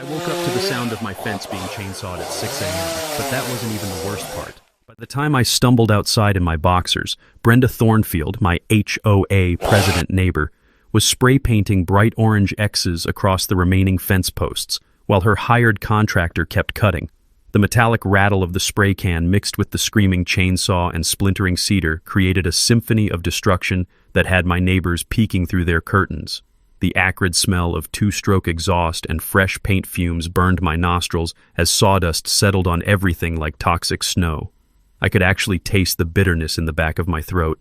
woke up to the sound of my fence being chainsawed at 6 a.m., but that wasn't even the worst part. By the time I stumbled outside in my boxers, Brenda Thornfield, my HOA president neighbor, was spray painting bright orange X's across the remaining fence posts, while her hired contractor kept cutting. The metallic rattle of the spray can mixed with the screaming chainsaw and splintering cedar created a symphony of destruction that had my neighbors peeking through their curtains. The acrid smell of two-stroke exhaust and fresh paint fumes burned my nostrils as sawdust settled on everything like toxic snow. I could actually taste the bitterness in the back of my throat.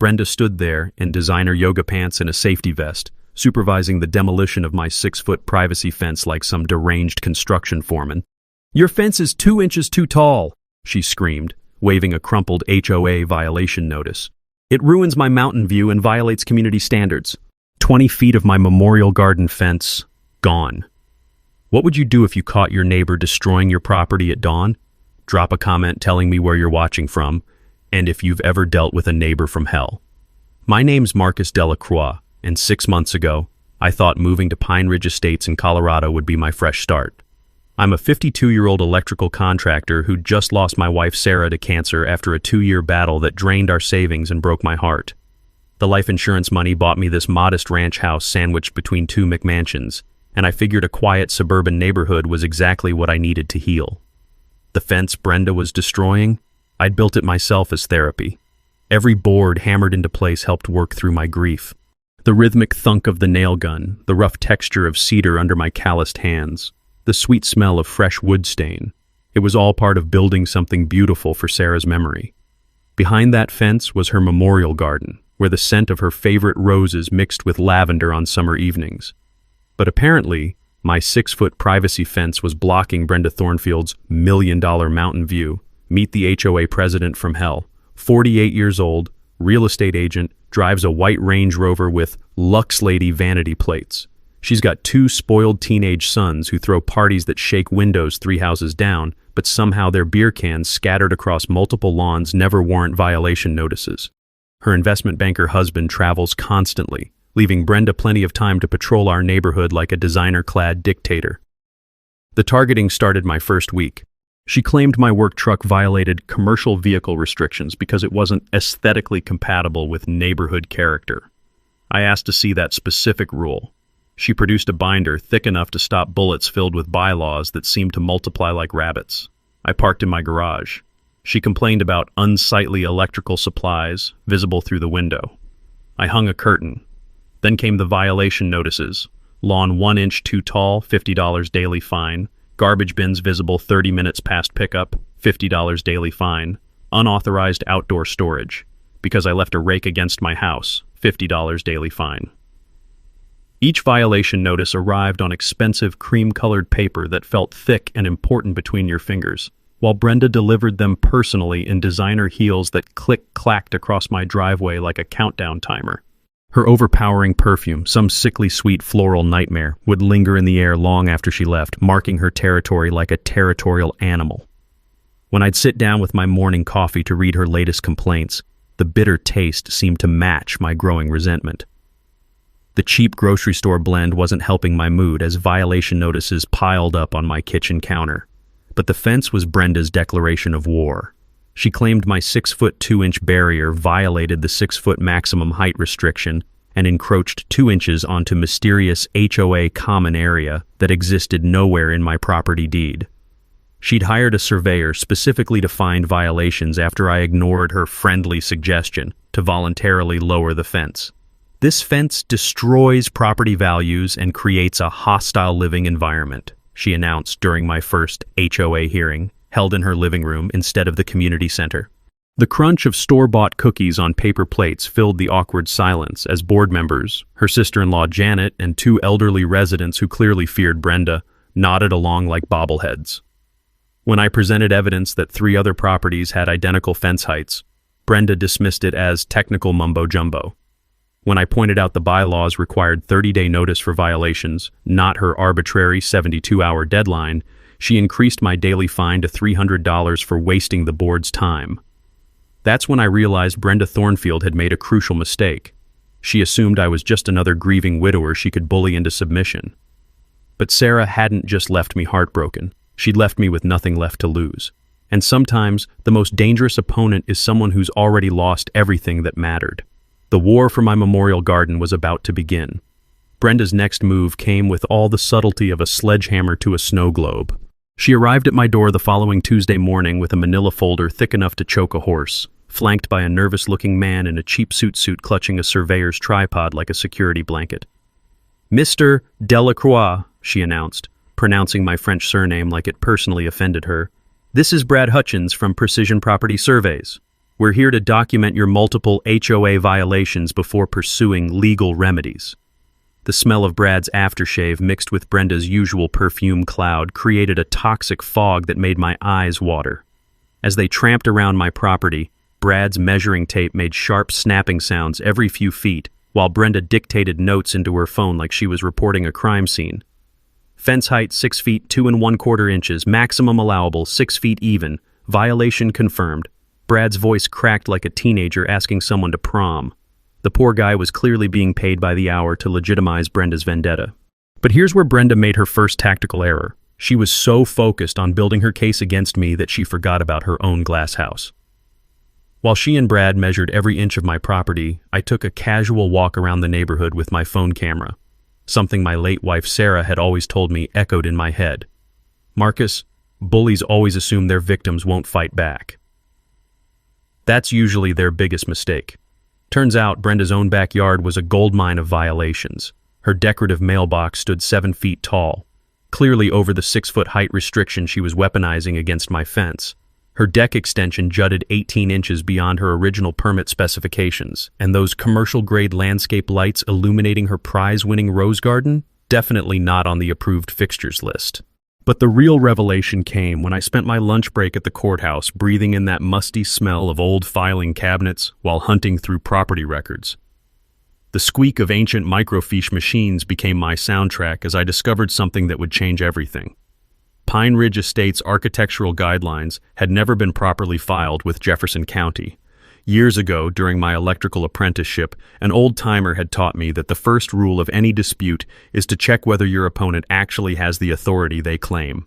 Brenda stood there in designer yoga pants and a safety vest, supervising the demolition of my 6-foot privacy fence like some deranged construction foreman. "Your fence is 2 inches too tall," she screamed, waving a crumpled HOA violation notice. "It ruins my mountain view and violates community standards." 20 feet of my Memorial Garden fence, gone. What would you do if you caught your neighbor destroying your property at dawn? Drop a comment telling me where you're watching from, and if you've ever dealt with a neighbor from hell. My name's Marcus Delacroix, and 6 months ago, I thought moving to Pine Ridge Estates in Colorado would be my fresh start. I'm a 52-year-old electrical contractor who just lost my wife Sarah to cancer after a 2-year battle that drained our savings and broke my heart. The life insurance money bought me this modest ranch house sandwiched between 2 McMansions, and I figured a quiet suburban neighborhood was exactly what I needed to heal. The fence Brenda was destroying, I'd built it myself as therapy. Every board hammered into place helped work through my grief. The rhythmic thunk of the nail gun, the rough texture of cedar under my calloused hands, the sweet smell of fresh wood stain. It was all part of building something beautiful for Sarah's memory. Behind that fence was her memorial garden, where the scent of her favorite roses mixed with lavender on summer evenings. But apparently, my 6-foot privacy fence was blocking Brenda Thornfield's million-dollar mountain view. Meet the HOA president from hell. 48 years old, real estate agent, drives a white Range Rover with Lux Lady vanity plates. She's got 2 spoiled teenage sons who throw parties that shake windows 3 houses down, but somehow their beer cans scattered across multiple lawns never warrant violation notices. Her investment banker husband travels constantly, leaving Brenda plenty of time to patrol our neighborhood like a designer-clad dictator. The targeting started my first week. She claimed my work truck violated commercial vehicle restrictions because it wasn't aesthetically compatible with neighborhood character. I asked to see that specific rule. She produced a binder thick enough to stop bullets filled with bylaws that seemed to multiply like rabbits. I parked in my garage. She complained about unsightly electrical supplies visible through the window. I hung a curtain. Then came the violation notices. Lawn 1 inch too tall, $50 daily fine. Garbage bins visible 30 minutes past pickup, $50 daily fine. Unauthorized outdoor storage. Because I left a rake against my house, $50 daily fine. Each violation notice arrived on expensive cream-colored paper that felt thick and important between your fingers, while Brenda delivered them personally in designer heels that click-clacked across my driveway like a countdown timer. Her overpowering perfume, some sickly sweet floral nightmare, would linger in the air long after she left, marking her territory like a territorial animal. When I'd sit down with my morning coffee to read her latest complaints, the bitter taste seemed to match my growing resentment. The cheap grocery store blend wasn't helping my mood as violation notices piled up on my kitchen counter. But the fence was Brenda's declaration of war. She claimed my 6-foot 2-inch barrier violated the 6-foot maximum height restriction and encroached 2 inches onto mysterious HOA common area that existed nowhere in my property deed. She'd hired a surveyor specifically to find violations after I ignored her friendly suggestion to voluntarily lower the fence. "This fence destroys property values and creates a hostile living environment," she announced during my first HOA hearing, held in her living room instead of the community center. The crunch of store-bought cookies on paper plates filled the awkward silence as board members, her sister-in-law Janet, and 2 elderly residents who clearly feared Brenda, nodded along like bobbleheads. When I presented evidence that 3 other properties had identical fence heights, Brenda dismissed it as technical mumbo-jumbo. When I pointed out the bylaws required 30-day notice for violations, not her arbitrary 72-hour deadline, she increased my daily fine to $300 for wasting the board's time. That's when I realized Brenda Thornfield had made a crucial mistake. She assumed I was just another grieving widower she could bully into submission. But Sarah hadn't just left me heartbroken. She'd left me with nothing left to lose. And sometimes, the most dangerous opponent is someone who's already lost everything that mattered. The war for my memorial garden was about to begin. Brenda's next move came with all the subtlety of a sledgehammer to a snow globe. She arrived at my door the following Tuesday morning with a manila folder thick enough to choke a horse, flanked by a nervous-looking man in a cheap suit clutching a surveyor's tripod like a security blanket. "Mr. Delacroix," she announced, pronouncing my French surname like it personally offended her. "This is Brad Hutchins from Precision Property Surveys. We're here to document your multiple HOA violations before pursuing legal remedies." The smell of Brad's aftershave mixed with Brenda's usual perfume cloud created a toxic fog that made my eyes water. As they tramped around my property, Brad's measuring tape made sharp snapping sounds every few feet, while Brenda dictated notes into her phone like she was reporting a crime scene. Fence height 6 feet 2 1/4 inches, maximum allowable 6 feet even, violation confirmed. Brad's voice cracked like a teenager asking someone to prom. The poor guy was clearly being paid by the hour to legitimize Brenda's vendetta. But here's where Brenda made her first tactical error. She was so focused on building her case against me that she forgot about her own glass house. While she and Brad measured every inch of my property, I took a casual walk around the neighborhood with my phone camera. Something my late wife Sarah had always told me echoed in my head. "Marcus, bullies always assume their victims won't fight back. That's usually their biggest mistake." Turns out Brenda's own backyard was a goldmine of violations. Her decorative mailbox stood 7 feet tall, clearly over the 6-foot height restriction she was weaponizing against my fence. Her deck extension jutted 18 inches beyond her original permit specifications, and those commercial-grade landscape lights illuminating her prize-winning rose garden? Definitely not on the approved fixtures list. But the real revelation came when I spent my lunch break at the courthouse breathing in that musty smell of old filing cabinets while hunting through property records. The squeak of ancient microfiche machines became my soundtrack as I discovered something that would change everything. Pine Ridge Estate's architectural guidelines had never been properly filed with Jefferson County. Years ago, during my electrical apprenticeship, an old-timer had taught me that the first rule of any dispute is to check whether your opponent actually has the authority they claim.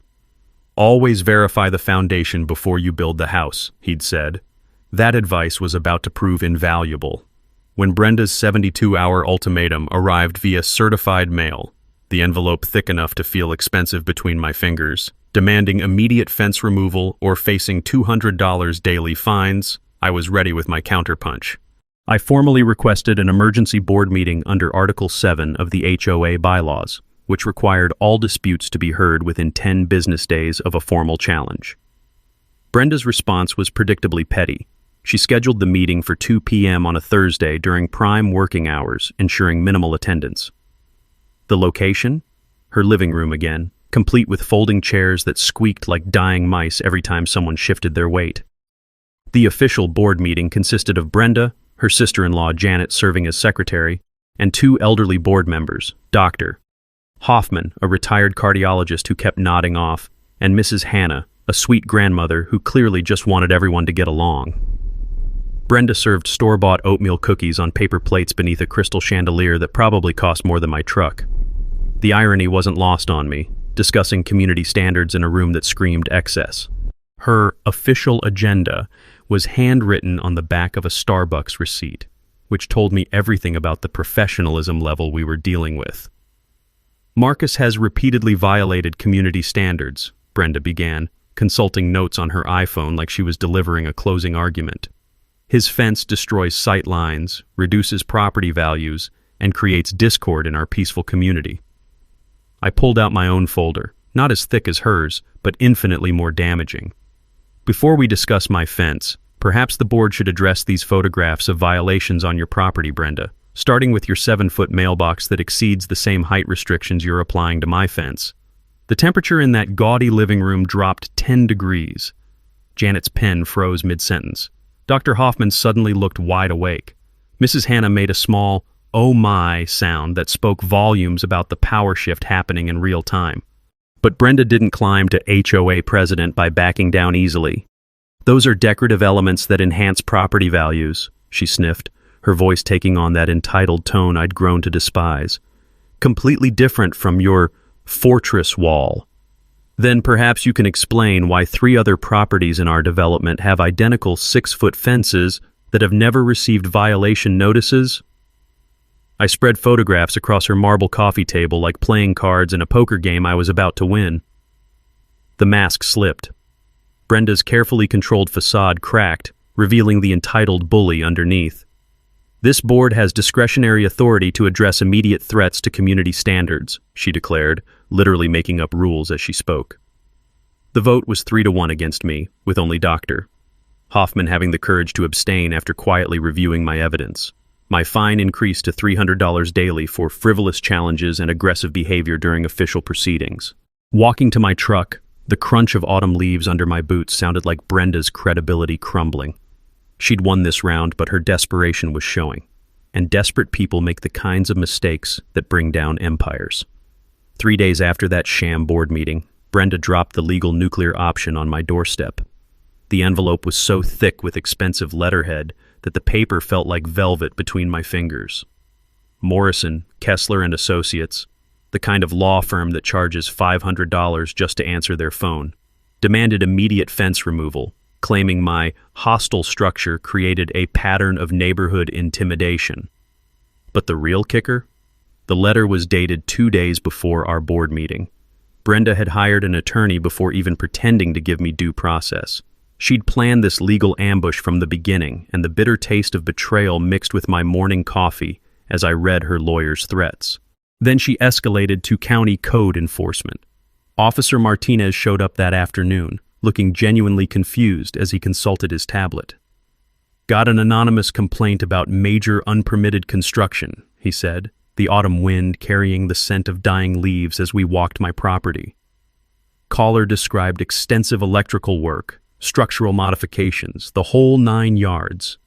"Always verify the foundation before you build the house," he'd said. That advice was about to prove invaluable. When Brenda's 72-hour ultimatum arrived via certified mail, the envelope thick enough to feel expensive between my fingers, demanding immediate fence removal or facing $200 daily fines, I was ready with my counterpunch. I formally requested an emergency board meeting under Article 7 of the HOA bylaws, which required all disputes to be heard within 10 business days of a formal challenge. Brenda's response was predictably petty. She scheduled the meeting for 2 p.m. on a Thursday during prime working hours, ensuring minimal attendance. The location? Her living room again, complete with folding chairs that squeaked like dying mice every time someone shifted their weight. The official board meeting consisted of Brenda, her sister-in-law Janet serving as secretary, and 2 elderly board members, Dr. Hoffman, a retired cardiologist who kept nodding off, and Mrs. Hannah, a sweet grandmother who clearly just wanted everyone to get along. Brenda served store-bought oatmeal cookies on paper plates beneath a crystal chandelier that probably cost more than my truck. The irony wasn't lost on me, discussing community standards in a room that screamed excess. Her official agenda was handwritten on the back of a Starbucks receipt, which told me everything about the professionalism level we were dealing with. "Marcus has repeatedly violated community standards," Brenda began, consulting notes on her iPhone like she was delivering a closing argument. "His fence destroys sight lines, reduces property values, and creates discord in our peaceful community." I pulled out my own folder, not as thick as hers, but infinitely more damaging. "Before we discuss my fence, perhaps the board should address these photographs of violations on your property, Brenda, starting with your 7-foot mailbox that exceeds the same height restrictions you're applying to my fence. The temperature in that gaudy living room dropped 10 degrees. Janet's pen froze mid-sentence. Dr. Hoffman suddenly looked wide awake. Mrs. Hannah made a small, "oh my" sound that spoke volumes about the power shift happening in real time. But Brenda didn't climb to HOA president by backing down easily. "Those are decorative elements that enhance property values," she sniffed, her voice taking on that entitled tone I'd grown to despise. "Completely different from your fortress wall. Then perhaps you can explain why 3 other properties in our development have identical 6-foot fences that have never received violation notices? I spread photographs across her marble coffee table like playing cards in a poker game I was about to win. The mask slipped. Brenda's carefully controlled facade cracked, revealing the entitled bully underneath. This board has discretionary authority to address immediate threats to community standards, she declared, literally making up rules as she spoke. The vote was 3-1 against me, with only Dr. Hoffman having the courage to abstain after quietly reviewing my evidence. My fine increased to $300 daily for frivolous challenges and aggressive behavior during official proceedings. Walking to my truck, the crunch of autumn leaves under my boots sounded like Brenda's credibility crumbling. She'd won this round, but her desperation was showing. And desperate people make the kinds of mistakes that bring down empires. 3 days after that sham board meeting, Brenda dropped the legal nuclear option on my doorstep. The envelope was so thick with expensive letterhead that the paper felt like velvet between my fingers. Morrison, Kessler and Associates, the kind of law firm that charges $500 just to answer their phone, demanded immediate fence removal, claiming my hostile structure created a pattern of neighborhood intimidation. But the real kicker? The letter was dated 2 days before our board meeting. Brenda had hired an attorney before even pretending to give me due process. She'd planned this legal ambush from the beginning, and the bitter taste of betrayal mixed with my morning coffee as I read her lawyer's threats. Then she escalated to county code enforcement. Officer Martinez showed up that afternoon, looking genuinely confused as he consulted his tablet. "Got an anonymous complaint about major unpermitted construction," he said, the autumn wind carrying the scent of dying leaves as we walked my property. Caller described extensive electrical work, structural modifications, the whole 9 yards.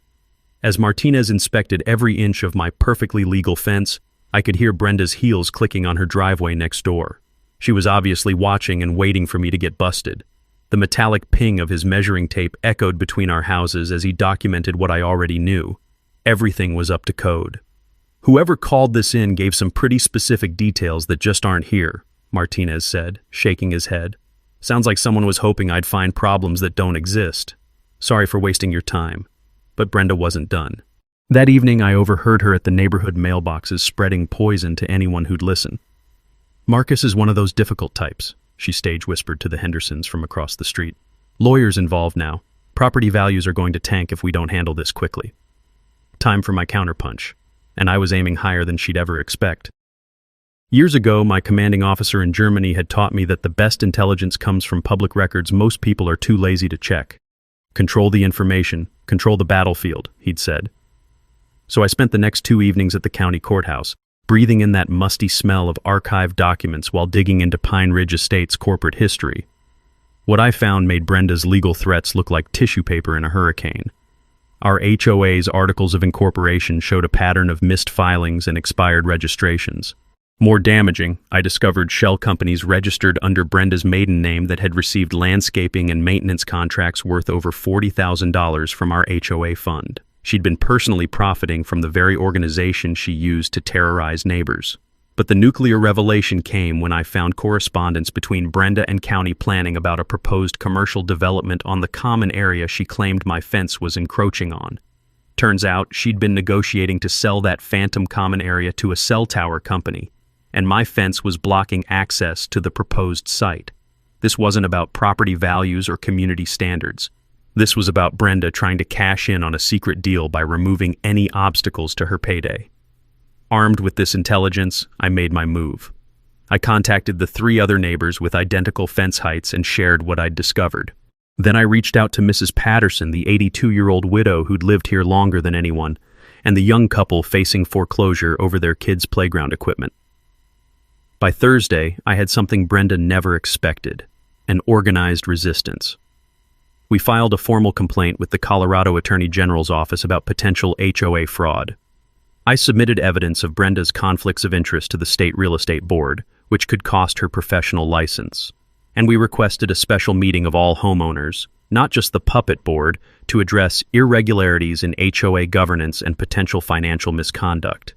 As Martinez inspected every inch of my perfectly legal fence, I could hear Brenda's heels clicking on her driveway next door. She was obviously watching and waiting for me to get busted. The metallic ping of his measuring tape echoed between our houses as he documented what I already knew. Everything was up to code. "Whoever called this in gave some pretty specific details that just aren't here," Martinez said, shaking his head. "Sounds like someone was hoping I'd find problems that don't exist. Sorry for wasting your time." But Brenda wasn't done. That evening, I overheard her at the neighborhood mailboxes spreading poison to anyone who'd listen. "Marcus is one of those difficult types," she stage whispered to the Hendersons from across the street. "Lawyers involved now. Property values are going to tank if we don't handle this quickly." Time for my counterpunch, and I was aiming higher than she'd ever expect. Years ago, my commanding officer in Germany had taught me that the best intelligence comes from public records most people are too lazy to check. "Control the information, control the battlefield," he'd said. So I spent the next 2 evenings at the county courthouse, breathing in that musty smell of archived documents while digging into Pine Ridge Estate's corporate history. What I found made Brenda's legal threats look like tissue paper in a hurricane. Our HOA's articles of incorporation showed a pattern of missed filings and expired registrations. More damaging, I discovered shell companies registered under Brenda's maiden name that had received landscaping and maintenance contracts worth over $40,000 from our HOA fund. She'd been personally profiting from the very organization she used to terrorize neighbors. But the nuclear revelation came when I found correspondence between Brenda and county planning about a proposed commercial development on the common area she claimed my fence was encroaching on. Turns out she'd been negotiating to sell that phantom common area to a cell tower company, and my fence was blocking access to the proposed site. This wasn't about property values or community standards. This was about Brenda trying to cash in on a secret deal by removing any obstacles to her payday. Armed with this intelligence, I made my move. I contacted the 3 other neighbors with identical fence heights and shared what I'd discovered. Then I reached out to Mrs. Patterson, the 82-year-old widow who'd lived here longer than anyone, and the young couple facing foreclosure over their kids' playground equipment. By Thursday, I had something Brenda never expected: an organized resistance. We filed a formal complaint with the Colorado Attorney General's office about potential HOA fraud. I submitted evidence of Brenda's conflicts of interest to the State Real Estate Board, which could cost her professional license. And we requested a special meeting of all homeowners, not just the puppet board, to address irregularities in HOA governance and potential financial misconduct.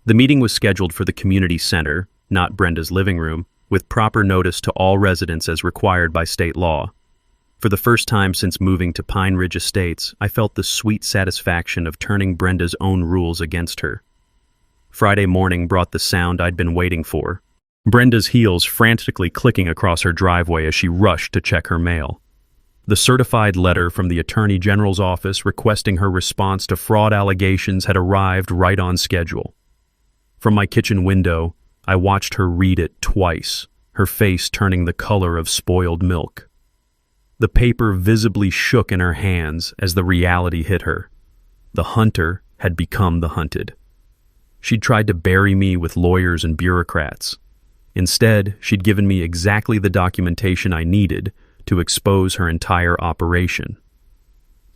The meeting was scheduled for the community center, not Brenda's living room, with proper notice to all residents as required by state law. For the first time since moving to Pine Ridge Estates, I felt the sweet satisfaction of turning Brenda's own rules against her. Friday morning brought the sound I'd been waiting for. Brenda's heels frantically clicking across her driveway as she rushed to check her mail. The certified letter from the Attorney General's office requesting her response to fraud allegations had arrived right on schedule. From my kitchen window, I watched her read it twice, her face turning the color of spoiled milk. The paper visibly shook in her hands as the reality hit her. The hunter had become the hunted. She'd tried to bury me with lawyers and bureaucrats. Instead, she'd given me exactly the documentation I needed to expose her entire operation.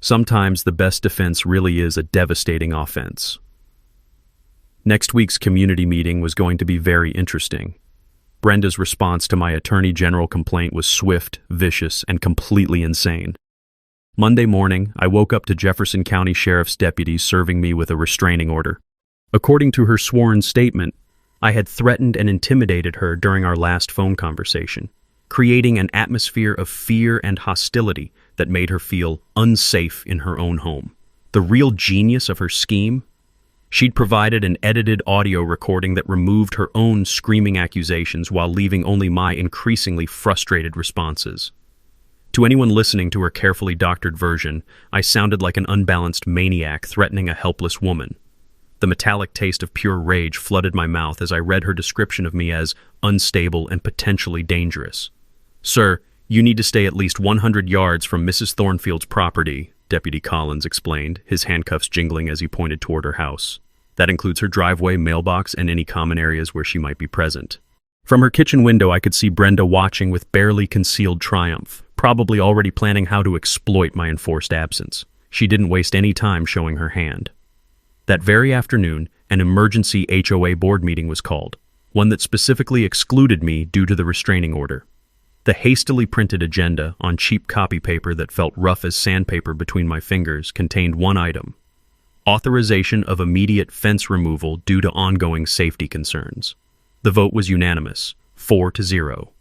Sometimes the best defense really is a devastating offense. Next week's community meeting was going to be very interesting. Brenda's response to my Attorney General complaint was swift, vicious, and completely insane. Monday morning, I woke up to Jefferson County Sheriff's deputies serving me with a restraining order. According to her sworn statement, I had threatened and intimidated her during our last phone conversation, creating an atmosphere of fear and hostility that made her feel unsafe in her own home. The real genius of her scheme? She'd provided an edited audio recording that removed her own screaming accusations while leaving only my increasingly frustrated responses. To anyone listening to her carefully doctored version, I sounded like an unbalanced maniac threatening a helpless woman. The metallic taste of pure rage flooded my mouth as I read her description of me as unstable and potentially dangerous. "Sir, you need to stay at least 100 yards from Mrs. Thornfield's property," Deputy Collins explained, his handcuffs jingling as he pointed toward her house. That includes her driveway, mailbox, and any common areas where she might be present. From her kitchen window, I could see Brenda watching with barely concealed triumph, probably already planning how to exploit my enforced absence. She didn't waste any time showing her hand. That very afternoon, an emergency HOA board meeting was called, one that specifically excluded me due to the restraining order. The hastily printed agenda, on cheap copy paper that felt rough as sandpaper between my fingers, contained one item: authorization of immediate fence removal due to ongoing safety concerns. The vote was unanimous, 4-0.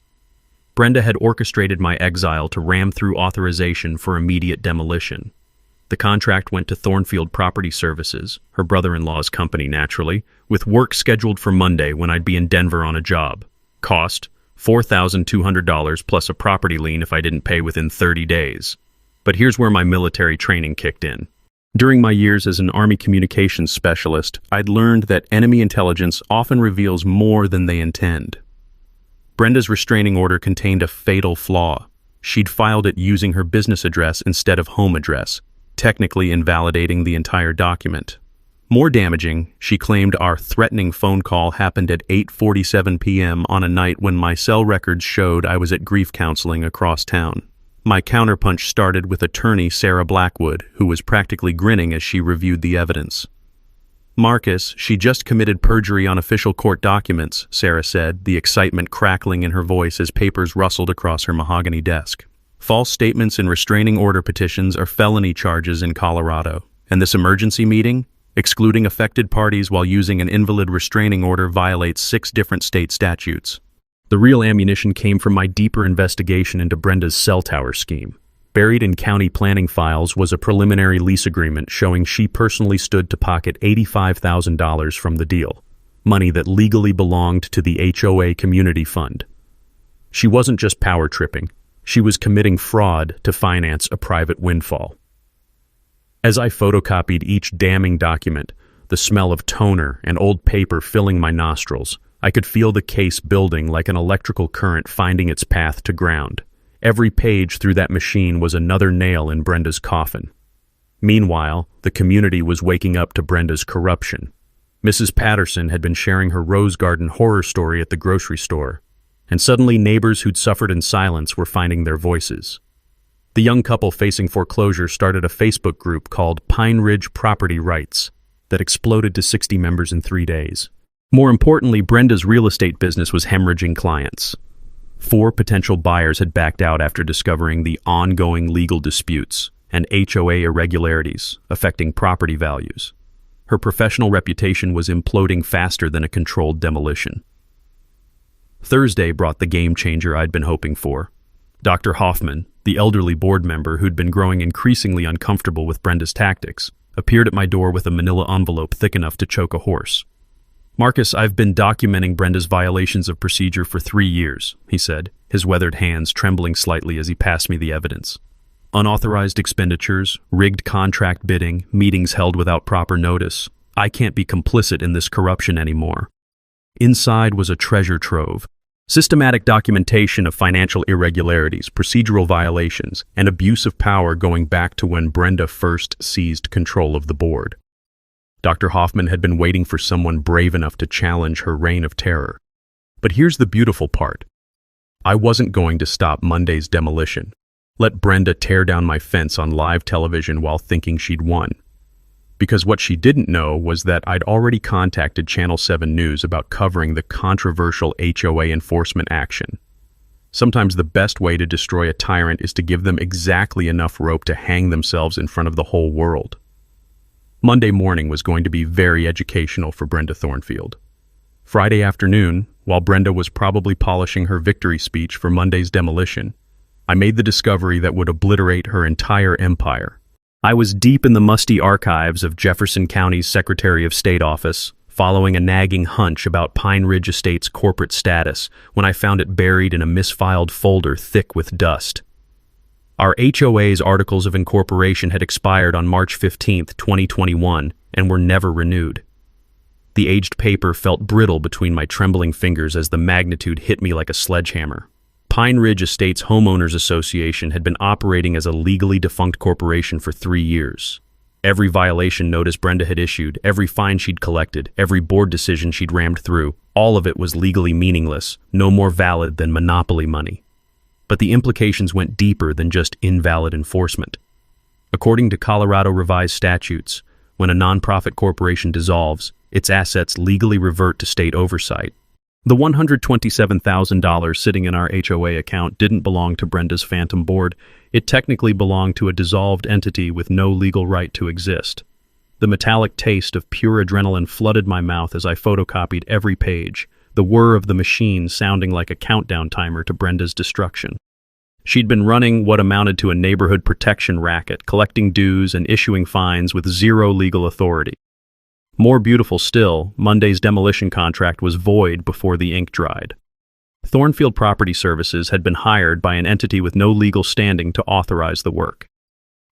Brenda had orchestrated my exile to ram through authorization for immediate demolition. The contract went to Thornfield Property Services, her brother-in-law's company naturally, with work scheduled for Monday when I'd be in Denver on a job. Cost: $4,200 plus a property lien if I didn't pay within 30 days. But here's where my military training kicked in. During my years as an Army communications specialist, I'd learned that enemy intelligence often reveals more than they intend. Brenda's restraining order contained a fatal flaw. She'd filed it using her business address instead of home address, technically invalidating the entire document. More damaging, she claimed our threatening phone call happened at 8:47 p.m. on a night when my cell records showed I was at grief counseling across town. My counterpunch started with attorney Sarah Blackwood, who was practically grinning as she reviewed the evidence. "Marcus, she just committed perjury on official court documents," Sarah said, the excitement crackling in her voice as papers rustled across her mahogany desk. "False statements and restraining order petitions are felony charges in Colorado. And this emergency meeting? Excluding affected parties while using an invalid restraining order violates 6 different state statutes." The real ammunition came from my deeper investigation into Brenda's cell tower scheme. Buried in county planning files was a preliminary lease agreement showing she personally stood to pocket $85,000 from the deal, money that legally belonged to the HOA Community Fund. She wasn't just power tripping, she was committing fraud to finance a private windfall. As I photocopied each damning document, the smell of toner and old paper filling my nostrils, I could feel the case building like an electrical current finding its path to ground. Every page through that machine was another nail in Brenda's coffin. Meanwhile, the community was waking up to Brenda's corruption. Mrs. Patterson had been sharing her Rose Garden horror story at the grocery store, and suddenly neighbors who'd suffered in silence were finding their voices. The young couple facing foreclosure started a Facebook group called Pine Ridge Property Rights that exploded to 60 members in 3 days. More importantly, Brenda's real estate business was hemorrhaging clients. 4 potential buyers had backed out after discovering the ongoing legal disputes and HOA irregularities affecting property values. Her professional reputation was imploding faster than a controlled demolition. Thursday brought the game changer I'd been hoping for. Dr. Hoffman, the elderly board member who'd been growing increasingly uncomfortable with Brenda's tactics, appeared at my door with a manila envelope thick enough to choke a horse. "Marcus, I've been documenting Brenda's violations of procedure for 3 years," he said, his weathered hands trembling slightly as he passed me the evidence. "Unauthorized expenditures, rigged contract bidding, meetings held without proper notice. I can't be complicit in this corruption anymore." Inside was a treasure trove. Systematic documentation of financial irregularities, procedural violations, and abuse of power going back to when Brenda first seized control of the board. Dr. Hoffman had been waiting for someone brave enough to challenge her reign of terror. But here's the beautiful part. I wasn't going to stop Monday's demolition. Let Brenda tear down my fence on live television while thinking she'd won. Because what she didn't know was that I'd already contacted Channel 7 News about covering the controversial HOA enforcement action. Sometimes the best way to destroy a tyrant is to give them exactly enough rope to hang themselves in front of the whole world. Monday morning was going to be very educational for Brenda Thornfield. Friday afternoon, while Brenda was probably polishing her victory speech for Monday's demolition, I made the discovery that would obliterate her entire empire. I was deep in the musty archives of Jefferson County's Secretary of State office, following a nagging hunch about Pine Ridge Estate's corporate status when I found it buried in a misfiled folder thick with dust. Our HOA's Articles of Incorporation had expired on March 15, 2021, and were never renewed. The aged paper felt brittle between my trembling fingers as the magnitude hit me like a sledgehammer. Pine Ridge Estates Homeowners Association had been operating as a legally defunct corporation for 3 years. Every violation notice Brenda had issued, every fine she'd collected, every board decision she'd rammed through, all of it was legally meaningless, no more valid than monopoly money. But the implications went deeper than just invalid enforcement. According to Colorado revised statutes, when a nonprofit corporation dissolves, its assets legally revert to state oversight. The $127,000 sitting in our HOA account didn't belong to Brenda's phantom board. It technically belonged to a dissolved entity with no legal right to exist. The metallic taste of pure adrenaline flooded my mouth as I photocopied every page, the whir of the machine sounding like a countdown timer to Brenda's destruction. She'd been running what amounted to a neighborhood protection racket, collecting dues and issuing fines with zero legal authority. More beautiful still, Monday's demolition contract was void before the ink dried. Thornfield Property Services had been hired by an entity with no legal standing to authorize the work.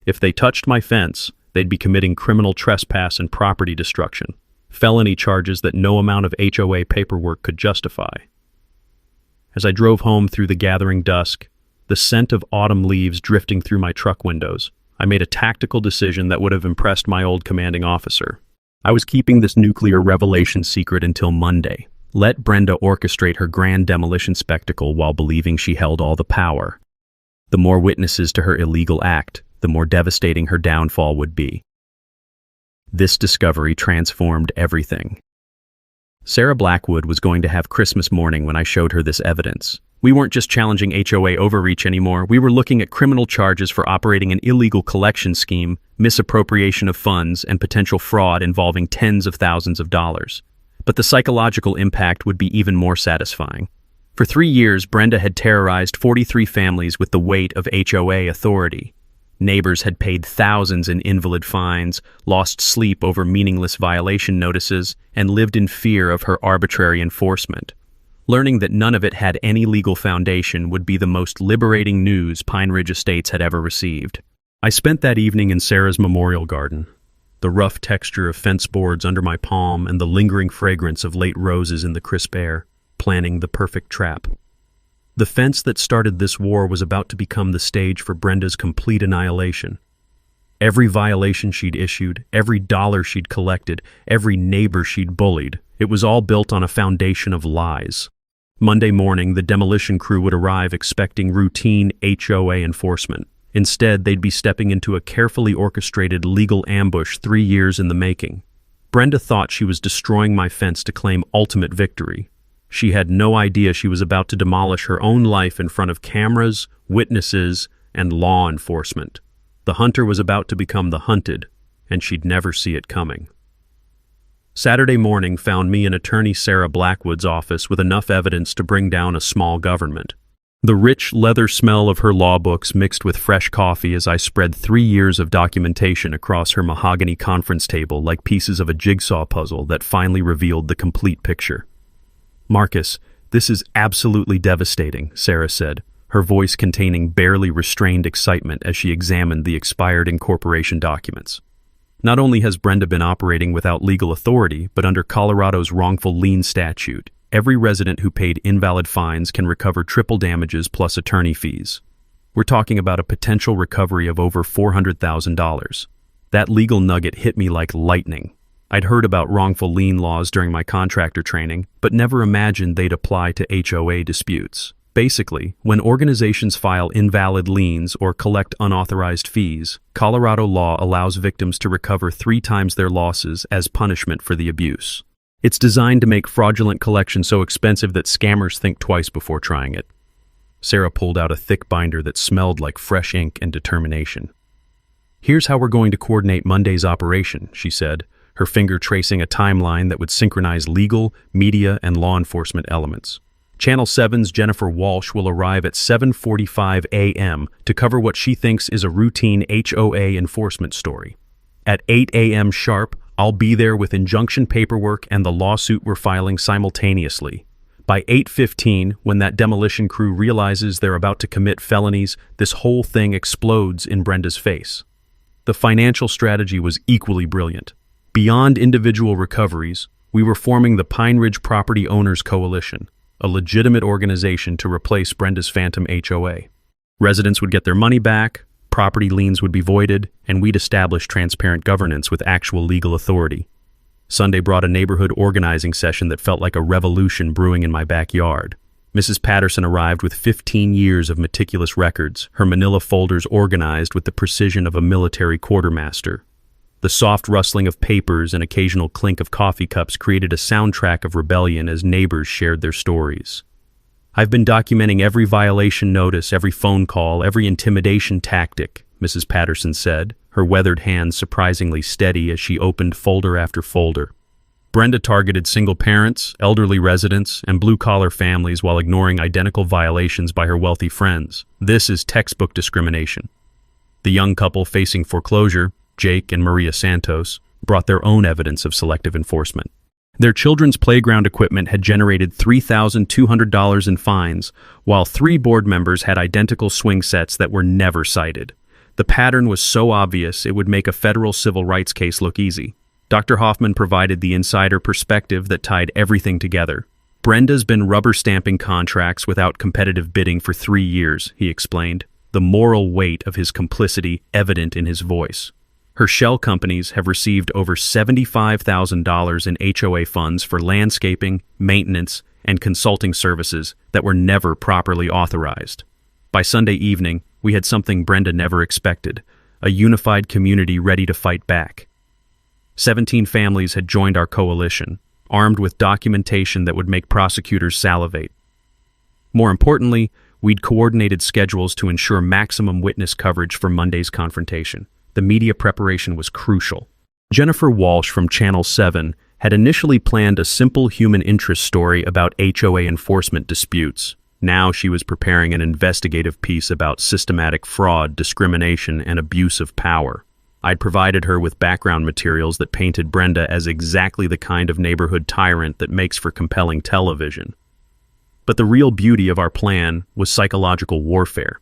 If they touched my fence, they'd be committing criminal trespass and property destruction, felony charges that no amount of HOA paperwork could justify. As I drove home through the gathering dusk, the scent of autumn leaves drifting through my truck windows, I made a tactical decision that would have impressed my old commanding officer. I was keeping this nuclear revelation secret until Monday. Let Brenda orchestrate her grand demolition spectacle while believing she held all the power. The more witnesses to her illegal act, the more devastating her downfall would be. This discovery transformed everything. Sarah Blackwood was going to have Christmas morning when I showed her this evidence. We weren't just challenging HOA overreach anymore, we were looking at criminal charges for operating an illegal collection scheme, misappropriation of funds, and potential fraud involving tens of thousands of dollars. But the psychological impact would be even more satisfying. For 3 years, Brenda had terrorized 43 families with the weight of HOA authority. Neighbors had paid thousands in invalid fines, lost sleep over meaningless violation notices, and lived in fear of her arbitrary enforcement. Learning that none of it had any legal foundation would be the most liberating news Pine Ridge Estates had ever received. I spent that evening in Sarah's memorial garden, the rough texture of fence boards under my palm and the lingering fragrance of late roses in the crisp air, planning the perfect trap. The fence that started this war was about to become the stage for Brenda's complete annihilation. Every violation she'd issued, every dollar she'd collected, every neighbor she'd bullied, it was all built on a foundation of lies. Monday morning, the demolition crew would arrive expecting routine HOA enforcement. Instead, they'd be stepping into a carefully orchestrated legal ambush 3 years in the making. Brenda thought she was destroying my fence to claim ultimate victory. She had no idea she was about to demolish her own life in front of cameras, witnesses, and law enforcement. The hunter was about to become the hunted, and she'd never see it coming. Saturday morning found me in attorney Sarah Blackwood's office with enough evidence to bring down a small government. The rich leather smell of her law books mixed with fresh coffee as I spread 3 years of documentation across her mahogany conference table like pieces of a jigsaw puzzle that finally revealed the complete picture. "Marcus, this is absolutely devastating," Sarah said, her voice containing barely restrained excitement as she examined the expired incorporation documents. "Not only has Brenda been operating without legal authority, but under Colorado's wrongful lien statute, every resident who paid invalid fines can recover triple damages plus attorney fees. We're talking about a potential recovery of over $400,000. That legal nugget hit me like lightning. I'd heard about wrongful lien laws during my contractor training, but never imagined they'd apply to HOA disputes. Basically, when organizations file invalid liens or collect unauthorized fees, Colorado law allows victims to recover 3 times their losses as punishment for the abuse. It's designed to make fraudulent collection so expensive that scammers think twice before trying it." Sarah pulled out a thick binder that smelled like fresh ink and determination. "Here's how we're going to coordinate Monday's operation," she said, her finger tracing a timeline that would synchronize legal, media, and law enforcement elements. Channel 7's Jennifer Walsh will arrive at 7:45 a.m. to cover what she thinks is a routine HOA enforcement story. At 8 a.m. sharp, I'll be there with injunction paperwork and the lawsuit we're filing simultaneously. By 8:15, when that demolition crew realizes they're about to commit felonies, this whole thing explodes in Brenda's face. The financial strategy was equally brilliant. Beyond individual recoveries, we were forming the Pine Ridge Property Owners Coalition, a legitimate organization to replace Brenda's phantom HOA. Residents would get their money back, property liens would be voided, and we'd establish transparent governance with actual legal authority. Sunday brought a neighborhood organizing session that felt like a revolution brewing in my backyard. Mrs. Patterson arrived with 15 years of meticulous records, her manila folders organized with the precision of a military quartermaster. The soft rustling of papers and occasional clink of coffee cups created a soundtrack of rebellion as neighbors shared their stories. "I've been documenting every violation notice, every phone call, every intimidation tactic," Mrs. Patterson said, her weathered hands surprisingly steady as she opened folder after folder. Brenda targeted single parents, elderly residents, and blue-collar families while ignoring identical violations by her wealthy friends. This is textbook discrimination. The young couple facing foreclosure, Jake and Maria Santos, brought their own evidence of selective enforcement. Their children's playground equipment had generated $3,200 in fines, while 3 board members had identical swing sets that were never cited. The pattern was so obvious it would make a federal civil rights case look easy. Dr. Hoffman provided the insider perspective that tied everything together. "Brenda's been rubber-stamping contracts without competitive bidding for 3 years," he explained, the moral weight of his complicity evident in his voice. "Her shell companies have received over $75,000 in HOA funds for landscaping, maintenance, and consulting services that were never properly authorized. By Sunday evening, we had something Brenda never expected, a unified community ready to fight back. 17 families had joined our coalition, armed with documentation that would make prosecutors salivate. More importantly, we'd coordinated schedules to ensure maximum witness coverage for Monday's confrontation. The media preparation was crucial. Jennifer Walsh from Channel 7 had initially planned a simple human interest story about HOA enforcement disputes. Now she was preparing an investigative piece about systematic fraud, discrimination, and abuse of power. I'd provided her with background materials that painted Brenda as exactly the kind of neighborhood tyrant that makes for compelling television. But the real beauty of our plan was psychological warfare.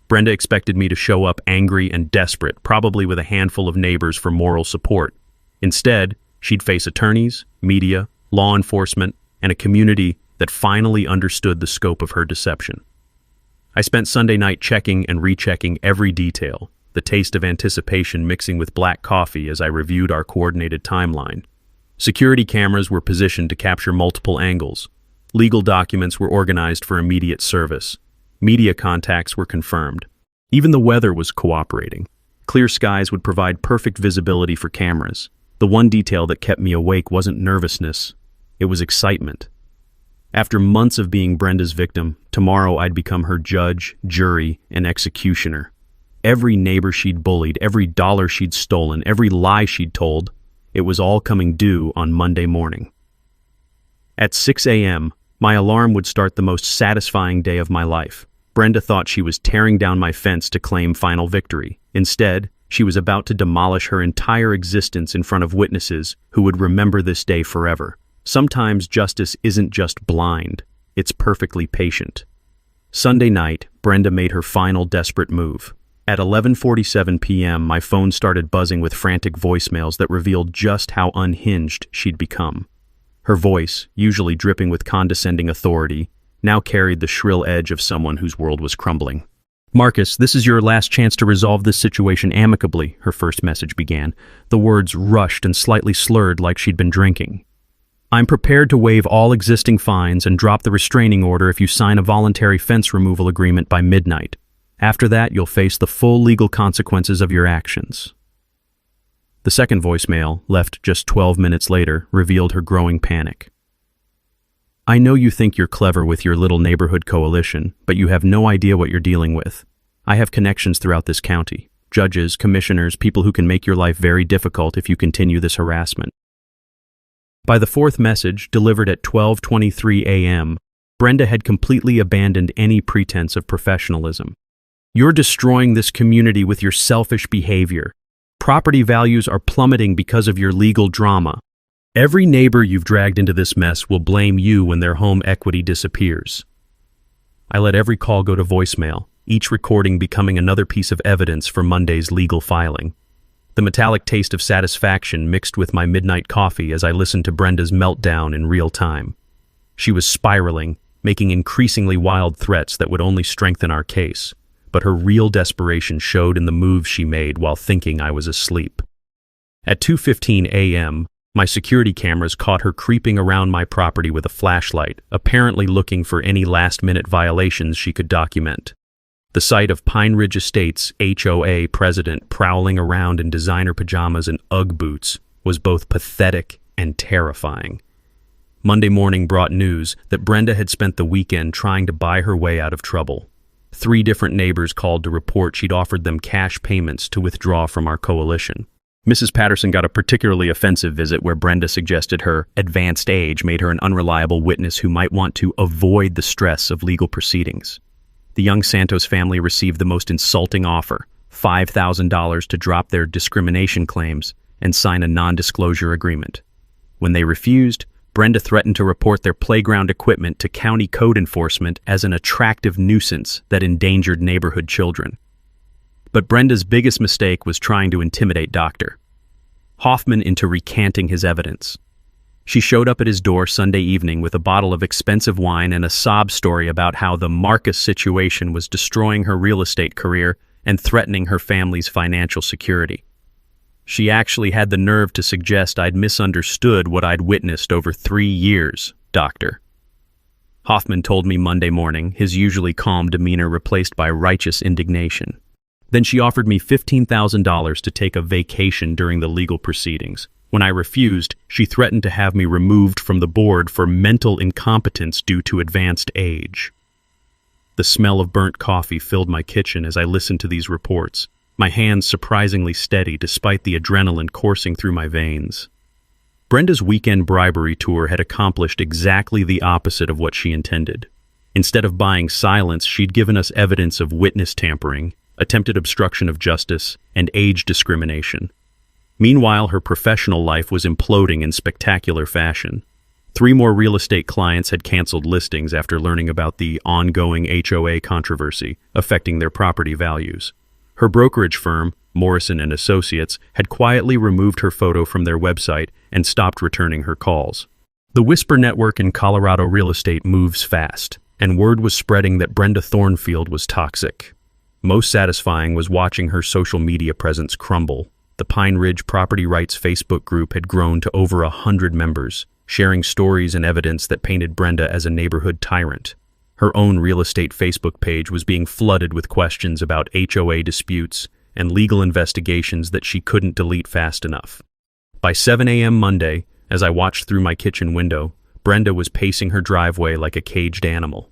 Brenda expected me to show up angry and desperate, probably with a handful of neighbors for moral support. Instead, she'd face attorneys, media, law enforcement, and a community that finally understood the scope of her deception. I spent Sunday night checking and rechecking every detail, the taste of anticipation mixing with black coffee as I reviewed our coordinated timeline. Security cameras were positioned to capture multiple angles. Legal documents were organized for immediate service. Media contacts were confirmed. Even the weather was cooperating. Clear skies would provide perfect visibility for cameras. The one detail that kept me awake wasn't nervousness, it was excitement. After months of being Brenda's victim, tomorrow I'd become her judge, jury, and executioner. Every neighbor she'd bullied, every dollar she'd stolen, every lie she'd told, It was all coming due on Monday morning. At 6 a.m., my alarm would start the most satisfying day of my life. Brenda thought she was tearing down my fence to claim final victory. Instead, she was about to demolish her entire existence in front of witnesses who would remember this day forever. Sometimes justice isn't just blind, it's perfectly patient. Sunday night, Brenda made her final desperate move. At 11:47 p.m., my phone started buzzing with frantic voicemails that revealed just how unhinged she'd become. Her voice, usually dripping with condescending authority, now carried the shrill edge of someone whose world was crumbling. "Marcus, this is your last chance to resolve this situation amicably," her first message began. The words rushed and slightly slurred like she'd been drinking. "I'm prepared to waive all existing fines and drop the restraining order if you sign a voluntary fence removal agreement by midnight. After that, you'll face the full legal consequences of your actions." The second voicemail, left just 12 minutes later, revealed her growing panic. "I know you think you're clever with your little neighborhood coalition, but you have no idea what you're dealing with. I have connections throughout this county. Judges, commissioners, people who can make your life very difficult if you continue this harassment." By the fourth message, delivered at 12:23 a.m., Brenda had completely abandoned any pretense of professionalism. "You're destroying this community with your selfish behavior. Property values are plummeting because of your legal drama. Every neighbor you've dragged into this mess will blame you when their home equity disappears." I let every call go to voicemail, each recording becoming another piece of evidence for Monday's legal filing. The metallic taste of satisfaction mixed with my midnight coffee as I listened to Brenda's meltdown in real time. She was spiraling, making increasingly wild threats that would only strengthen our case, but her real desperation showed in the moves she made while thinking I was asleep. At 2:15 a.m., my security cameras caught her creeping around my property with a flashlight, apparently looking for any last-minute violations she could document. The sight of Pine Ridge Estates' HOA president prowling around in designer pajamas and Ugg boots was both pathetic and terrifying. Monday morning brought news that Brenda had spent the weekend trying to buy her way out of trouble. 3 different neighbors called to report she'd offered them cash payments to withdraw from our coalition. Mrs. Patterson got a particularly offensive visit where Brenda suggested her advanced age made her an unreliable witness who might want to avoid the stress of legal proceedings. The young Santos family received the most insulting offer, $5,000 to drop their discrimination claims and sign a non-disclosure agreement. When they refused, Brenda threatened to report their playground equipment to county code enforcement as an attractive nuisance that endangered neighborhood children. But Brenda's biggest mistake was trying to intimidate Dr. Hoffman into recanting his evidence. She showed up at his door Sunday evening with a bottle of expensive wine and a sob story about how the Marcus situation was destroying her real estate career and threatening her family's financial security. She actually had the nerve to suggest I'd misunderstood what I'd witnessed over 3 years, Doctor. Hoffman told me Monday morning, his usually calm demeanor replaced by righteous indignation. Then she offered me $15,000 to take a vacation during the legal proceedings. When I refused, she threatened to have me removed from the board for mental incompetence due to advanced age. The smell of burnt coffee filled my kitchen as I listened to these reports, my hands surprisingly steady despite the adrenaline coursing through my veins. Brenda's weekend bribery tour had accomplished exactly the opposite of what she intended. Instead of buying silence, she'd given us evidence of witness tampering, attempted obstruction of justice, and age discrimination. Meanwhile, her professional life was imploding in spectacular fashion. 3 more real estate clients had canceled listings after learning about the ongoing HOA controversy affecting their property values. Her brokerage firm, Morrison & Associates, had quietly removed her photo from their website and stopped returning her calls. The Whisper Network in Colorado real estate moves fast, and word was spreading that Brenda Thornfield was toxic. Most satisfying was watching her social media presence crumble. The Pine Ridge Property Rights Facebook group had grown to over 100 members, sharing stories and evidence that painted Brenda as a neighborhood tyrant. Her own real estate Facebook page was being flooded with questions about HOA disputes and legal investigations that she couldn't delete fast enough. By 7 a.m. Monday, as I watched through my kitchen window, Brenda was pacing her driveway like a caged animal.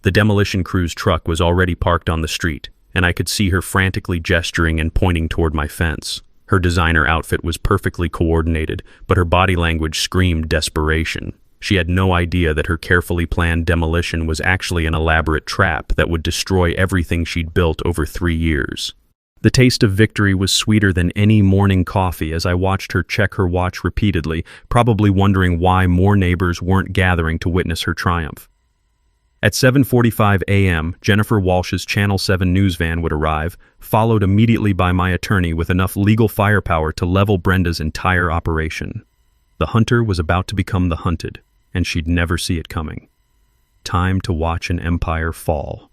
The demolition crew's truck was already parked on the street, and I could see her frantically gesturing and pointing toward my fence. Her designer outfit was perfectly coordinated, but her body language screamed desperation. She had no idea that her carefully planned demolition was actually an elaborate trap that would destroy everything she'd built over 3 years. The taste of victory was sweeter than any morning coffee as I watched her check her watch repeatedly, probably wondering why more neighbors weren't gathering to witness her triumph. At 7:45 a.m., Jennifer Walsh's Channel 7 news van would arrive, followed immediately by my attorney with enough legal firepower to level Brenda's entire operation. The hunter was about to become the hunted, and she'd never see it coming. Time to watch an empire fall.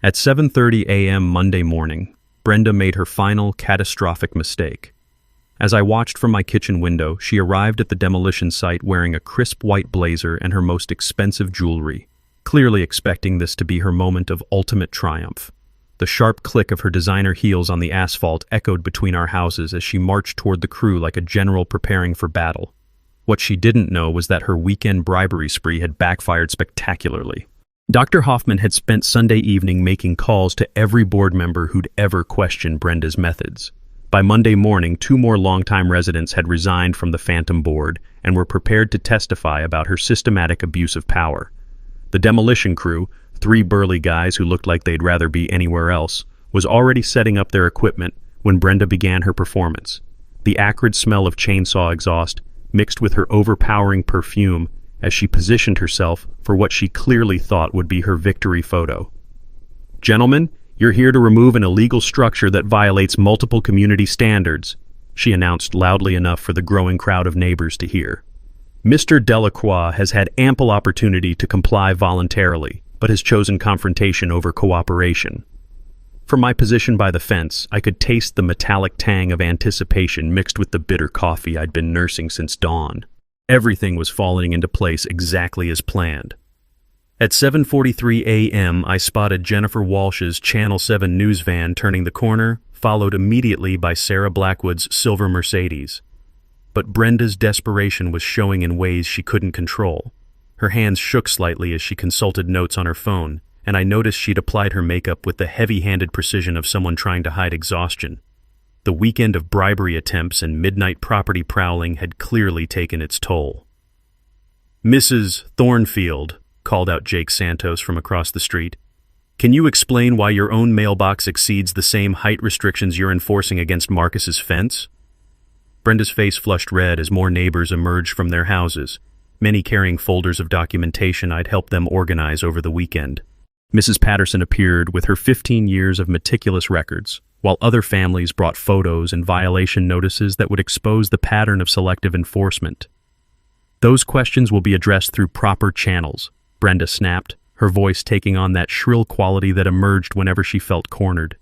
At 7:30 a.m. Monday morning, Brenda made her final catastrophic mistake. As I watched from my kitchen window, she arrived at the demolition site wearing a crisp white blazer and her most expensive jewelry, clearly expecting this to be her moment of ultimate triumph. The sharp click of her designer heels on the asphalt echoed between our houses as she marched toward the crew like a general preparing for battle. What she didn't know was that her weekend bribery spree had backfired spectacularly. Dr. Hoffman had spent Sunday evening making calls to every board member who'd ever questioned Brenda's methods. By Monday morning, 2 more longtime residents had resigned from the Phantom Board and were prepared to testify about her systematic abuse of power. The demolition crew, 3 burly guys who looked like they'd rather be anywhere else, was already setting up their equipment when Brenda began her performance. The acrid smell of chainsaw exhaust mixed with her overpowering perfume as she positioned herself for what she clearly thought would be her victory photo. "Gentlemen, you're here to remove an illegal structure that violates multiple community standards," she announced loudly enough for the growing crowd of neighbors to hear. "Mr. Delacroix has had ample opportunity to comply voluntarily, but has chosen confrontation over cooperation." From my position by the fence, I could taste the metallic tang of anticipation mixed with the bitter coffee I'd been nursing since dawn. Everything was falling into place exactly as planned. At 7:43 a.m., I spotted Jennifer Walsh's Channel 7 news van turning the corner, followed immediately by Sarah Blackwood's silver Mercedes. But Brenda's desperation was showing in ways she couldn't control. Her hands shook slightly as she consulted notes on her phone, and I noticed she'd applied her makeup with the heavy-handed precision of someone trying to hide exhaustion. The weekend of bribery attempts and midnight property prowling had clearly taken its toll. "Mrs. Thornfield," called out Jake Santos from across the street, "can you explain why your own mailbox exceeds the same height restrictions you're enforcing against Marcus's fence?" Brenda's face flushed red as more neighbors emerged from their houses, many carrying folders of documentation I'd helped them organize over the weekend. Mrs. Patterson appeared with her 15 years of meticulous records, while other families brought photos and violation notices that would expose the pattern of selective enforcement. "Those questions will be addressed through proper channels," Brenda snapped, her voice taking on that shrill quality that emerged whenever she felt cornered.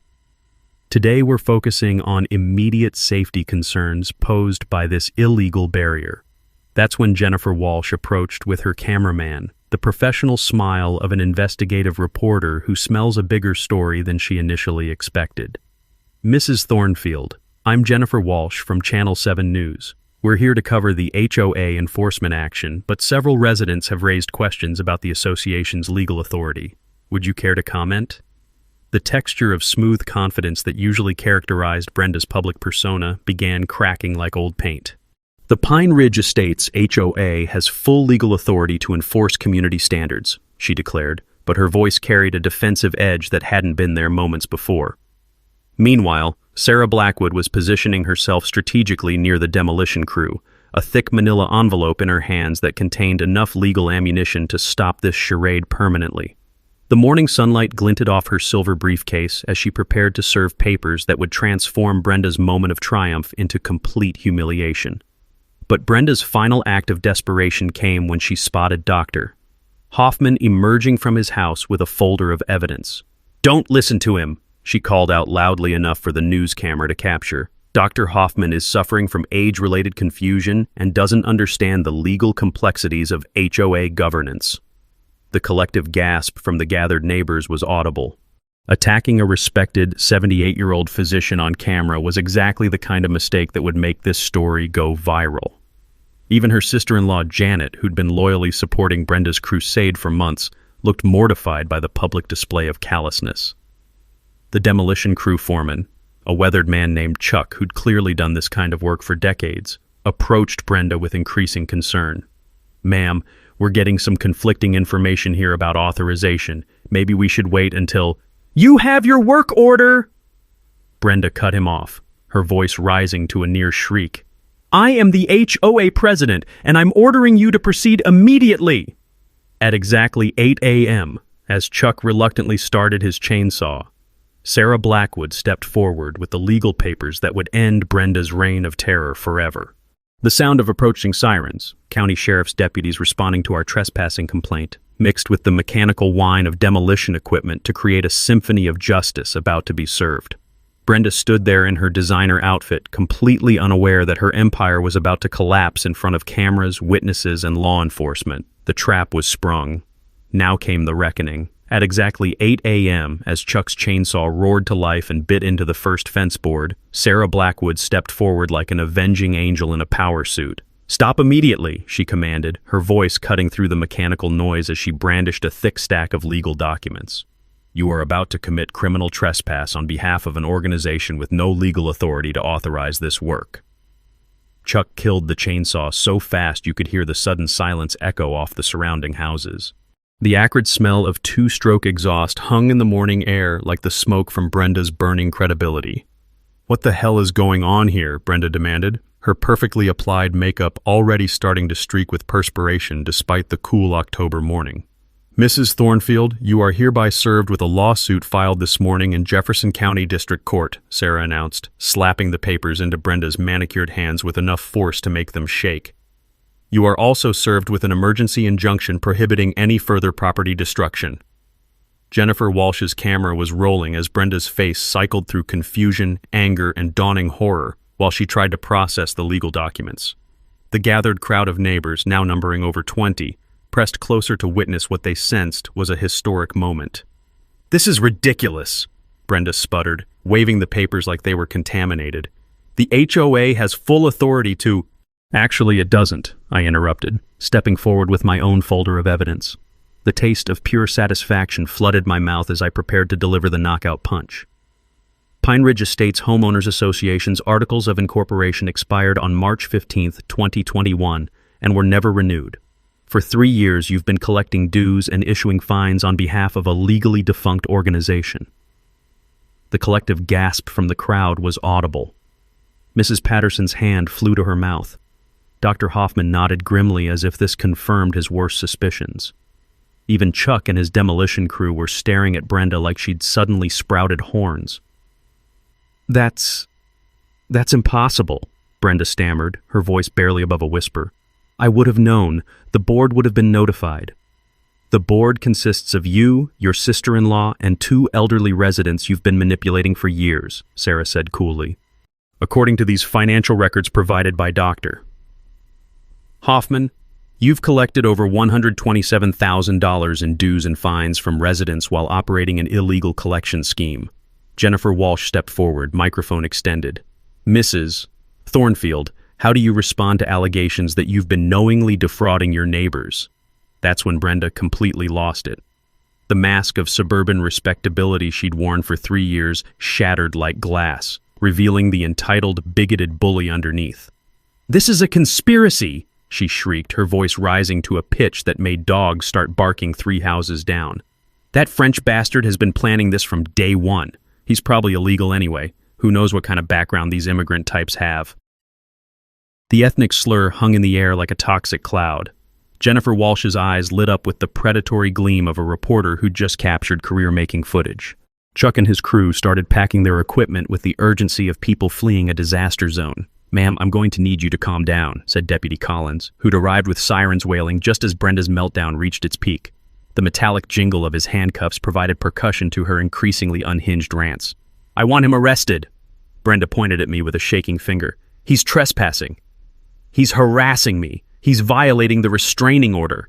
"Today we're focusing on immediate safety concerns posed by this illegal barrier." That's when Jennifer Walsh approached with her cameraman, the professional smile of an investigative reporter who smells a bigger story than she initially expected. "Mrs. Thornfield, I'm Jennifer Walsh from Channel 7 News. We're here to cover the HOA enforcement action, but several residents have raised questions about the association's legal authority. Would you care to comment?" The texture of smooth confidence that usually characterized Brenda's public persona began cracking like old paint. "The Pine Ridge Estates HOA has full legal authority to enforce community standards," she declared, but her voice carried a defensive edge that hadn't been there moments before. Meanwhile, Sarah Blackwood was positioning herself strategically near the demolition crew, a thick manila envelope in her hands that contained enough legal ammunition to stop this charade permanently. The morning sunlight glinted off her silver briefcase as she prepared to serve papers that would transform Brenda's moment of triumph into complete humiliation. But Brenda's final act of desperation came when she spotted Dr. Hoffman emerging from his house with a folder of evidence. "Don't listen to him," she called out loudly enough for the news camera to capture. "Dr. Hoffman is suffering from age-related confusion and doesn't understand the legal complexities of HOA governance." The collective gasp from the gathered neighbors was audible. Attacking a respected 78-year-old physician on camera was exactly the kind of mistake that would make this story go viral. Even her sister-in-law Janet, who'd been loyally supporting Brenda's crusade for months, looked mortified by the public display of callousness. The demolition crew foreman, a weathered man named Chuck, who'd clearly done this kind of work for decades, approached Brenda with increasing concern. "Ma'am, we're getting some conflicting information here about authorization. Maybe we should wait until—" "You have your work order!" Brenda cut him off, her voice rising to a near shriek. "I am the HOA president, and I'm ordering you to proceed immediately!" At exactly 8 a.m., as Chuck reluctantly started his chainsaw, Sarah Blackwood stepped forward with the legal papers that would end Brenda's reign of terror forever. The sound of approaching sirens, county sheriff's deputies responding to our trespassing complaint, mixed with the mechanical whine of demolition equipment to create a symphony of justice about to be served. Brenda stood there in her designer outfit, completely unaware that her empire was about to collapse in front of cameras, witnesses, and law enforcement. The trap was sprung. Now came the reckoning. At exactly 8 a.m., as Chuck's chainsaw roared to life and bit into the first fence board, Sarah Blackwood stepped forward like an avenging angel in a power suit. "Stop immediately," she commanded, her voice cutting through the mechanical noise as she brandished a thick stack of legal documents. "You are about to commit criminal trespass on behalf of an organization with no legal authority to authorize this work." Chuck killed the chainsaw so fast you could hear the sudden silence echo off the surrounding houses. The acrid smell of two-stroke exhaust hung in the morning air like the smoke from Brenda's burning credibility. "What the hell is going on here?" Brenda demanded, her perfectly applied makeup already starting to streak with perspiration despite the cool October morning. "Mrs. Thornfield, you are hereby served with a lawsuit filed this morning in Jefferson County District Court," Sarah announced, slapping the papers into Brenda's manicured hands with enough force to make them shake. "You are also served with an emergency injunction prohibiting any further property destruction." Jennifer Walsh's camera was rolling as Brenda's face cycled through confusion, anger, and dawning horror while she tried to process the legal documents. The gathered crowd of neighbors, now numbering over 20, pressed closer to witness what they sensed was a historic moment. "This is ridiculous," Brenda sputtered, waving the papers like they were contaminated. "The HOA has full authority to—" "Actually, it doesn't," I interrupted, stepping forward with my own folder of evidence. The taste of pure satisfaction flooded my mouth as I prepared to deliver the knockout punch. Pine Ridge Estates Homeowners Association's Articles of Incorporation expired on March 15, 2021, and were never renewed. For 3 years, you've been collecting dues and issuing fines on behalf of a legally defunct organization. The collective gasp from the crowd was audible. Mrs. Patterson's hand flew to her mouth. Dr. Hoffman nodded grimly as if this confirmed his worst suspicions. Even Chuck and his demolition crew were staring at Brenda like she'd suddenly sprouted horns. That's impossible," Brenda stammered, her voice barely above a whisper. "I would have known. The board would have been notified." "The board consists of you, your sister-in-law, and 2 elderly residents you've been manipulating for years," Sarah said coolly. "According to these financial records provided by Dr. Hoffman, you've collected over $127,000 in dues and fines from residents while operating an illegal collection scheme." Jennifer Walsh stepped forward, microphone extended. "Mrs. Thornfield, how do you respond to allegations that you've been knowingly defrauding your neighbors?" That's when Brenda completely lost it. The mask of suburban respectability she'd worn for 3 years shattered like glass, revealing the entitled, bigoted bully underneath. "This is a conspiracy!" she shrieked, her voice rising to a pitch that made dogs start barking 3 houses down. "That French bastard has been planning this from day one. He's probably illegal anyway. Who knows what kind of background these immigrant types have?" The ethnic slur hung in the air like a toxic cloud. Jennifer Walsh's eyes lit up with the predatory gleam of a reporter who'd just captured career-making footage. Chuck and his crew started packing their equipment with the urgency of people fleeing a disaster zone. "Ma'am, I'm going to need you to calm down," said Deputy Collins, who'd arrived with sirens wailing just as Brenda's meltdown reached its peak. The metallic jingle of his handcuffs provided percussion to her increasingly unhinged rants. "I want him arrested." Brenda pointed at me with a shaking finger. "He's trespassing. He's harassing me. He's violating the restraining order."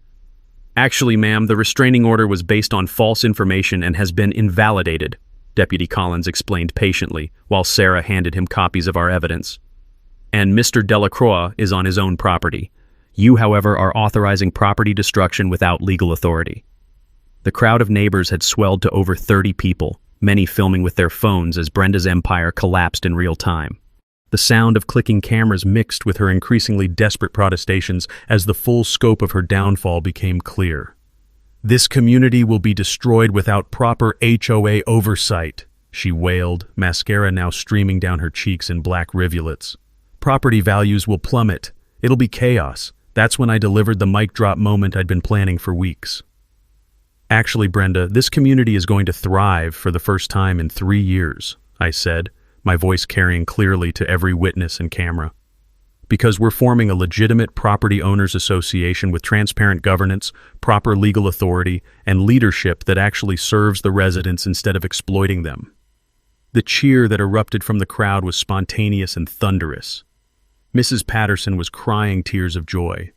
"Actually, ma'am, the restraining order was based on false information and has been invalidated," Deputy Collins explained patiently, while Sarah handed him copies of our evidence. "And Mr. Delacroix is on his own property. You, however, are authorizing property destruction without legal authority." The crowd of neighbors had swelled to over 30 people, many filming with their phones as Brenda's empire collapsed in real time. The sound of clicking cameras mixed with her increasingly desperate protestations as the full scope of her downfall became clear. "This community will be destroyed without proper HOA oversight," she wailed, mascara now streaming down her cheeks in black rivulets. "Property values will plummet. It'll be chaos." That's when I delivered the mic drop moment I'd been planning for weeks. "Actually, Brenda, this community is going to thrive for the first time in 3 years," I said, my voice carrying clearly to every witness and camera. "Because we're forming a legitimate property owners association with transparent governance, proper legal authority, and leadership that actually serves the residents instead of exploiting them." The cheer that erupted from the crowd was spontaneous and thunderous. Mrs. Patterson was crying tears of joy.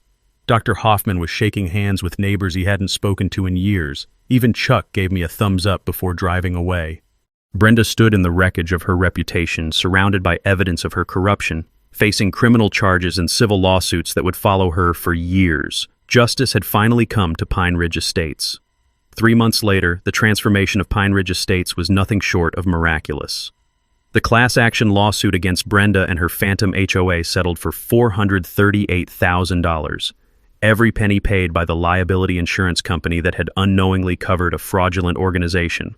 Dr. Hoffman was shaking hands with neighbors he hadn't spoken to in years. Even Chuck gave me a thumbs up before driving away. Brenda stood in the wreckage of her reputation, surrounded by evidence of her corruption, facing criminal charges and civil lawsuits that would follow her for years. Justice had finally come to Pine Ridge Estates. 3 months later, the transformation of Pine Ridge Estates was nothing short of miraculous. The class action lawsuit against Brenda and her phantom HOA settled for $438,000, every penny paid by the liability insurance company that had unknowingly covered a fraudulent organization.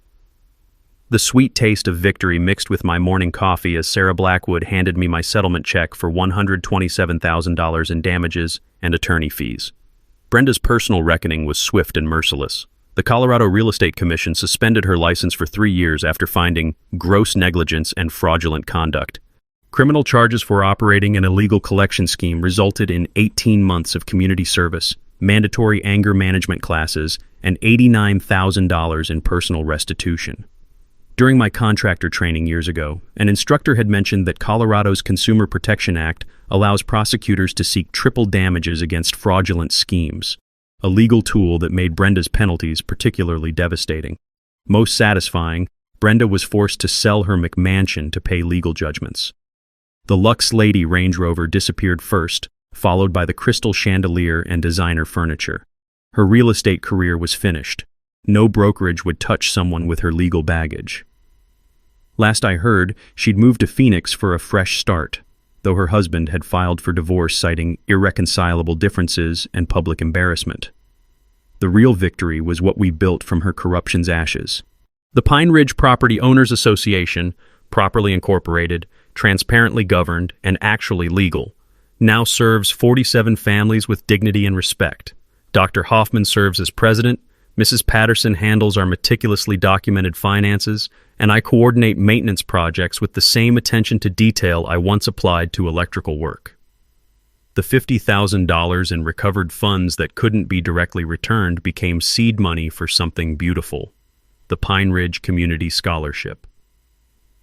The sweet taste of victory mixed with my morning coffee as Sarah Blackwood handed me my settlement check for $127,000 in damages and attorney fees. Brenda's personal reckoning was swift and merciless. The Colorado Real Estate Commission suspended her license for 3 years after finding gross negligence and fraudulent conduct. Criminal charges for operating an illegal collection scheme resulted in 18 months of community service, mandatory anger management classes, and $89,000 in personal restitution. During my contractor training years ago, an instructor had mentioned that Colorado's Consumer Protection Act allows prosecutors to seek triple damages against fraudulent schemes, a legal tool that made Brenda's penalties particularly devastating. Most satisfying, Brenda was forced to sell her McMansion to pay legal judgments. The Lux Lady Range Rover disappeared first, followed by the crystal chandelier and designer furniture. Her real estate career was finished. No brokerage would touch someone with her legal baggage. Last I heard, she'd moved to Phoenix for a fresh start, though her husband had filed for divorce citing irreconcilable differences and public embarrassment. The real victory was what we built from her corruption's ashes. The Pine Ridge Property Owners Association, properly incorporated, transparently governed, and actually legal, now serves 47 families with dignity and respect. Dr. Hoffman serves as president, Mrs. Patterson handles our meticulously documented finances, and I coordinate maintenance projects with the same attention to detail I once applied to electrical work. The $50,000 in recovered funds that couldn't be directly returned became seed money for something beautiful, the Pine Ridge Community Scholarship.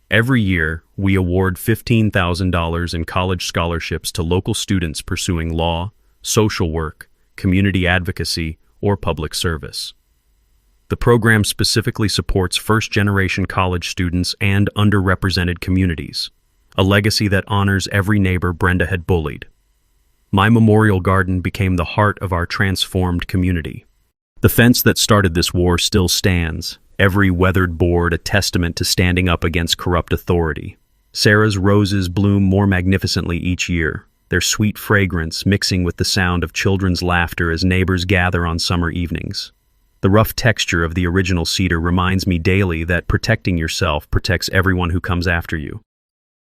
Every year, we award $15,000 in college scholarships to local students pursuing law, social work, community advocacy, or public service. The program specifically supports first-generation college students and underrepresented communities, a legacy that honors every neighbor Brenda had bullied. My memorial garden became the heart of our transformed community. The fence that started this war still stands, every weathered board a testament to standing up against corrupt authority. Sarah's roses bloom more magnificently each year, their sweet fragrance mixing with the sound of children's laughter as neighbors gather on summer evenings. The rough texture of the original cedar reminds me daily that protecting yourself protects everyone who comes after you.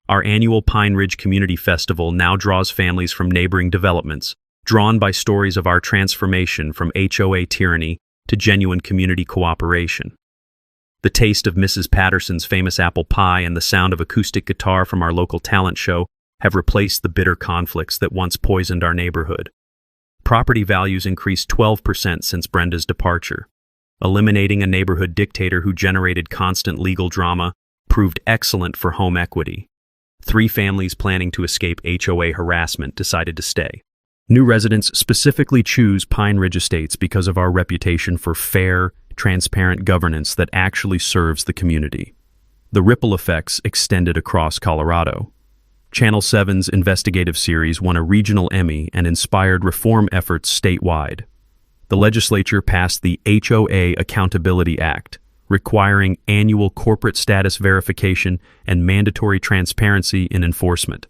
Our annual Pine Ridge Community Festival now draws families from neighboring developments, drawn by stories of our transformation from HOA tyranny to genuine community cooperation. The taste of Mrs. Patterson's famous apple pie and the sound of acoustic guitar from our local talent show have replaced the bitter conflicts that once poisoned our neighborhood. Property values increased 12% since Brenda's departure. Eliminating a neighborhood dictator who generated constant legal drama proved excellent for home equity. 3 families planning to escape HOA harassment decided to stay. New residents specifically choose Pine Ridge Estates because of our reputation for fair, transparent governance that actually serves the community. The ripple effects extended across Colorado. Channel 7's investigative series won a regional Emmy and inspired reform efforts statewide. The legislature passed the HOA Accountability Act, requiring annual corporate status verification and mandatory transparency in enforcement.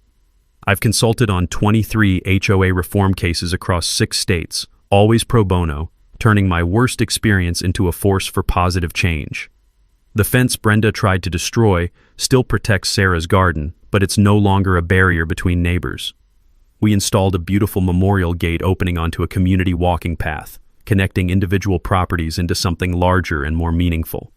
I've consulted on 23 HOA reform cases across 6 states, always pro bono, turning my worst experience into a force for positive change. The fence Brenda tried to destroy still protects Sarah's garden, but it's no longer a barrier between neighbors. We installed a beautiful memorial gate opening onto a community walking path, connecting individual properties into something larger and more meaningful.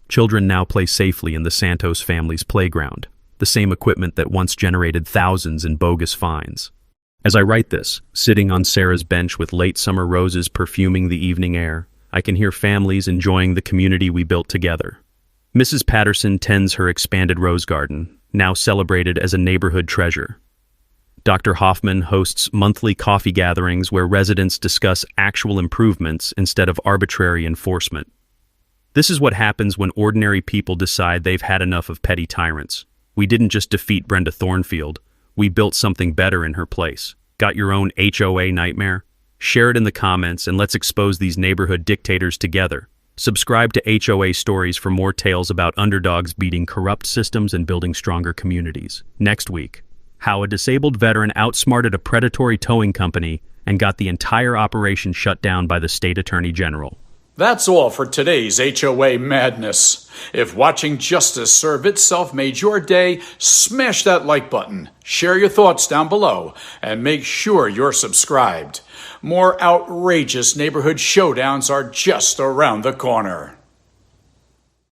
Children now play safely in the Santos family's playground, the same equipment that once generated thousands in bogus fines. As I write this, sitting on Sarah's bench with late summer roses perfuming the evening air, I can hear families enjoying the community we built together. Mrs. Patterson tends her expanded rose garden, now celebrated as a neighborhood treasure. Dr. Hoffman hosts monthly coffee gatherings where residents discuss actual improvements instead of arbitrary enforcement. This is what happens when ordinary people decide they've had enough of petty tyrants. We didn't just defeat Brenda Thornfield, we built something better in her place. Got your own HOA nightmare? Share it in the comments and let's expose these neighborhood dictators together. Subscribe to HOA Stories for more tales about underdogs beating corrupt systems and building stronger communities. Next week, how a disabled veteran outsmarted a predatory towing company and got the entire operation shut down by the state attorney general. That's all for today's HOA Madness. If watching justice serve itself made your day, smash that like button, share your thoughts down below, and make sure you're subscribed. More outrageous neighborhood showdowns are just around the corner.